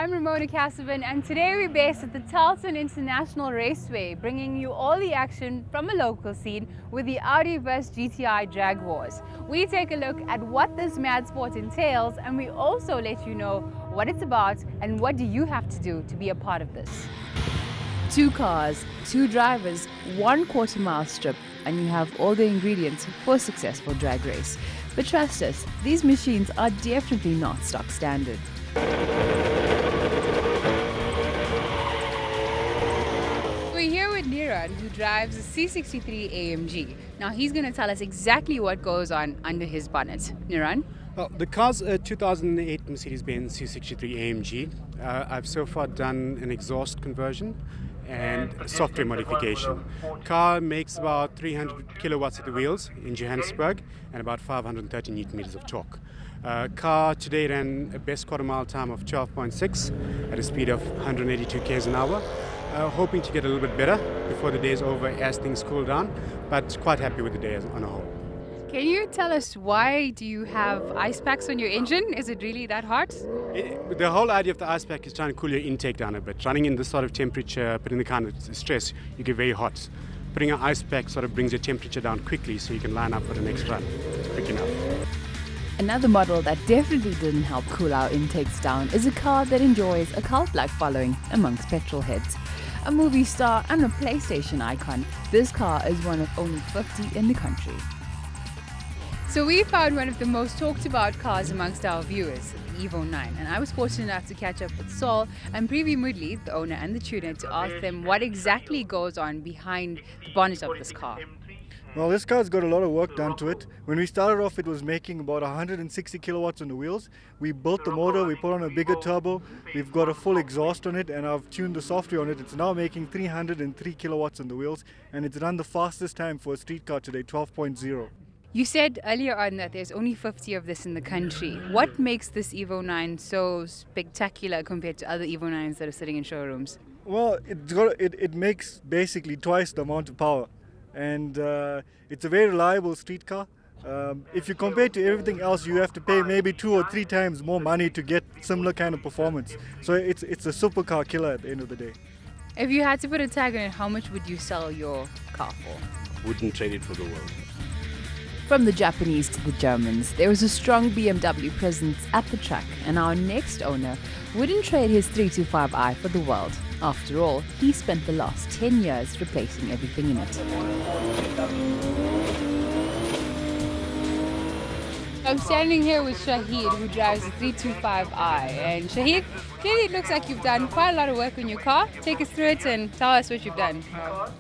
I'm Ramona Casavan, and today we're based at the Tarlton International Raceway, bringing you all the action from a local scene with the Audi vs GTI Dragwars. We take a look at what this mad sport entails, and we also let you know what it's about and what do you have to do to be a part of this. 2 cars, 2 drivers, 1 quarter-mile strip, and you have all the ingredients for a successful drag race. But trust us, these machines are definitely not stock standard. We're here with Niran, who drives a C63 AMG. Now he's going to tell us exactly what goes on under his bonnet. Niran? Well, the car's a 2008 Mercedes-Benz C63 AMG. I've so far done an exhaust conversion and software modification. Car makes about 300 kilowatts at the wheels in Johannesburg and about 530 newton meters of torque. Car today ran a best quarter mile time of 12.6 at a speed of 182 k's an hour. Hoping to get a little bit better before the day is over as things cool down, but quite happy with the day on a whole. Can you tell us why do you have ice packs on your engine? Is it really that hot? The whole idea of the ice pack is trying to cool your intake down a bit. Running in this sort of temperature, putting the kind of stress, you get very hot. Putting an ice pack sort of brings your temperature down quickly so you can line up for the next run quick enough. Another model that definitely didn't help cool our intakes down is a car that enjoys a cult-like following amongst petrol heads. A movie star and a PlayStation icon, this car is one of only 50 in the country. So we found one of the most talked about cars amongst our viewers, the Evo 9, and I was fortunate enough to catch up with Saul and Privy Moodley, the owner and the tuner, to ask them what exactly goes on behind the bonnet of this car. Well, this car's got a lot of work done to it. When we started off, it was making about 160 kilowatts on the wheels. We built the motor, we put on a bigger turbo, we've got a full exhaust on it, and I've tuned the software on it. It's now making 303 kilowatts on the wheels, and it's run the fastest time for a street car today, 12.0. You said earlier on that there's only 50 of this in the country. What makes this Evo 9 so spectacular compared to other Evo 9s that are sitting in showrooms? Well, it makes basically twice the amount of power, and it's a very reliable street car. If you compare to everything else, you have to pay maybe 2 or 3 times more money to get similar kind of performance. So it's a supercar killer at the end of the day. If you had to put a tag on it, how much would you sell your car for? Wouldn't trade it for the world. From the Japanese to the Germans, there was a strong BMW presence at the track, and our next owner wouldn't trade his 325i for the world. After all, he spent the last 10 years replacing everything in it. I'm standing here with Shahid, who drives a 325i, and Shahid, clearly it looks like you've done quite a lot of work on your car. Take us through it and tell us what you've done.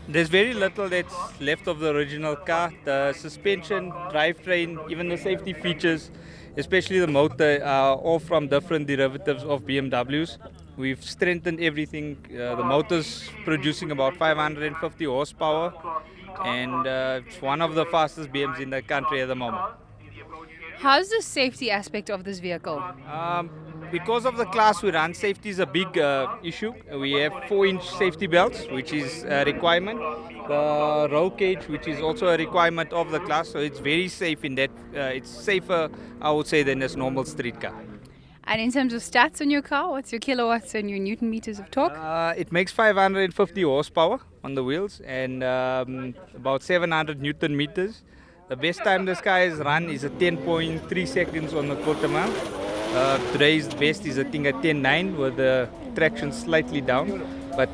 There's very little that's left of the original car. The suspension, drivetrain, even the safety features, especially the motor, are all from different derivatives of BMWs. We've strengthened everything. The motor's producing about 550 horsepower, and it's one of the fastest BMs in the country at the moment. How's the safety aspect of this vehicle? Because of the class we run, safety is a big issue. We have 4-inch safety belts, which is a requirement. The roll cage, which is also a requirement of the class, so it's very safe in that. It's safer, I would say, than a normal street car. And in terms of stats on your car, what's your kilowatts and your newton meters of torque? It makes 550 horsepower on the wheels and about 700 newton meters. The best time this car has run is at 10.3 seconds on the quarter mile. Today's best is I think at 10.9 with the traction slightly down. But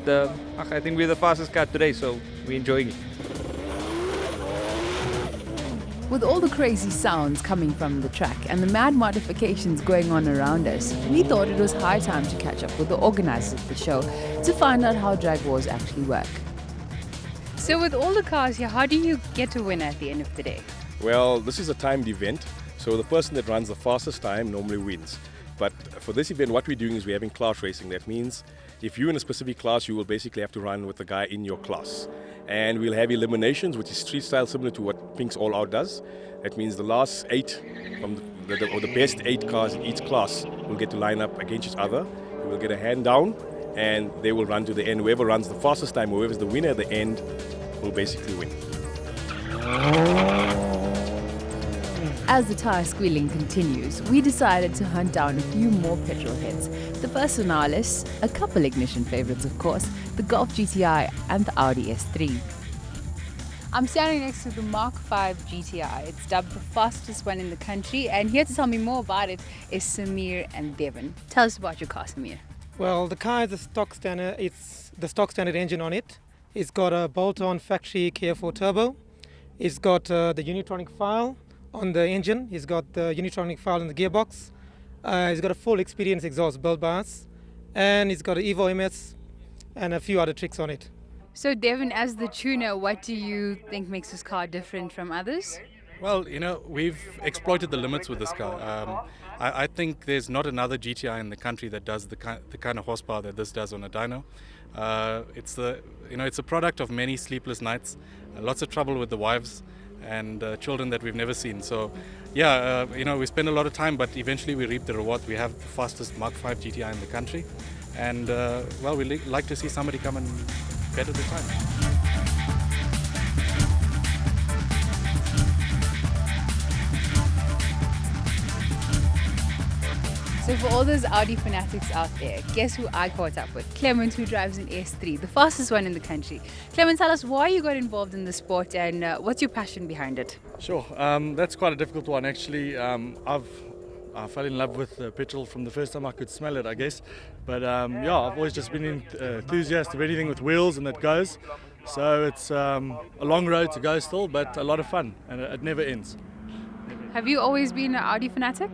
I think we're the fastest car today, so we're enjoying it. With all the crazy sounds coming from the track and the mad modifications going on around us, we thought it was high time to catch up with the organizers of the show to find out how drag wars actually work. So with all the cars here, how do you get a winner at the end of the day? Well, this is a timed event, so the person that runs the fastest time normally wins. But for this event, what we're doing is we're having class racing. That means if you're in a specific class, you will basically have to run with the guy in your class. And we'll have eliminations, which is street style, similar to what Pink's All Out does. That means the last 8 from the best 8 cars in each class will get to line up against each other. We will get a hand down, and they will run to the end. Whoever runs the fastest time, whoever's the winner at the end, will basically win. As the tyre squealing continues, we decided to hunt down a few more petrol heads. The first on our list, a couple ignition favorites of course, the Golf GTI and the Audi S3. I'm standing next to the Mark V GTI. It's dubbed the fastest one in the country, and here to tell me more about it is Samir and Devon. Tell us about your car, Samir. Well, the car is a stock standard. It's the stock standard engine on it. It's got a bolt-on factory Kia 4 turbo. It's got the Unitronic file on the engine. It's got the Unitronic file in the gearbox. It's got a full experience exhaust built by us, and it's got an Evo MS and a few other tricks on it. So Devon, as the tuner, what do you think makes this car different from others? Well, we've exploited the limits with this car. I think there's not another GTI in the country that does the kind of horsepower that this does on a dyno. It's a product of many sleepless nights, lots of trouble with the wives and children that we've never seen. So, yeah, we spend a lot of time, but eventually we reap the reward. We have the fastest Mark V GTI in the country, and well, we like to see somebody come and better the time. So for all those Audi fanatics out there, guess who I caught up with? Clement, who drives an S3, the fastest one in the country. Clement, tell us why you got involved in the sport and what's your passion behind it? Sure, that's quite a difficult one actually. I fell in love with petrol from the first time I could smell it, I guess. But yeah, I've always just been enthusiastic of anything with wheels and that goes. So it's a long road to go still, but a lot of fun, and it never ends. Have you always been an Audi fanatic?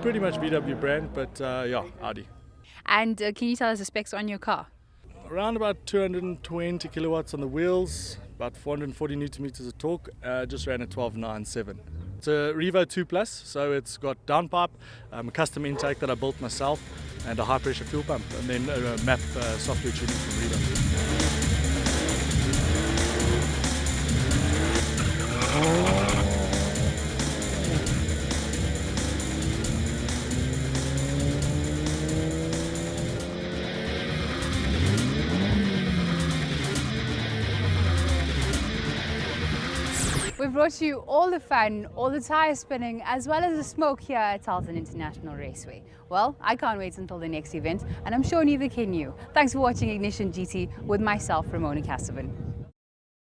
Pretty much VW brand, but yeah, Audi. And can you tell us the specs on your car? Around about 220 kilowatts on the wheels, about 440 newton meters of torque, just ran at 12.97. It's a Revo 2 Plus, so it's got downpipe, a custom intake that I built myself, and a high pressure fuel pump, and then a map software tuning from Revo. We've brought you all the fun, all the tyre spinning, as well as the smoke here at Tarlton International Raceway. Well, I can't wait until the next event, and I'm sure neither can you. Thanks for watching Ignition GT with myself, Ramona Casavan.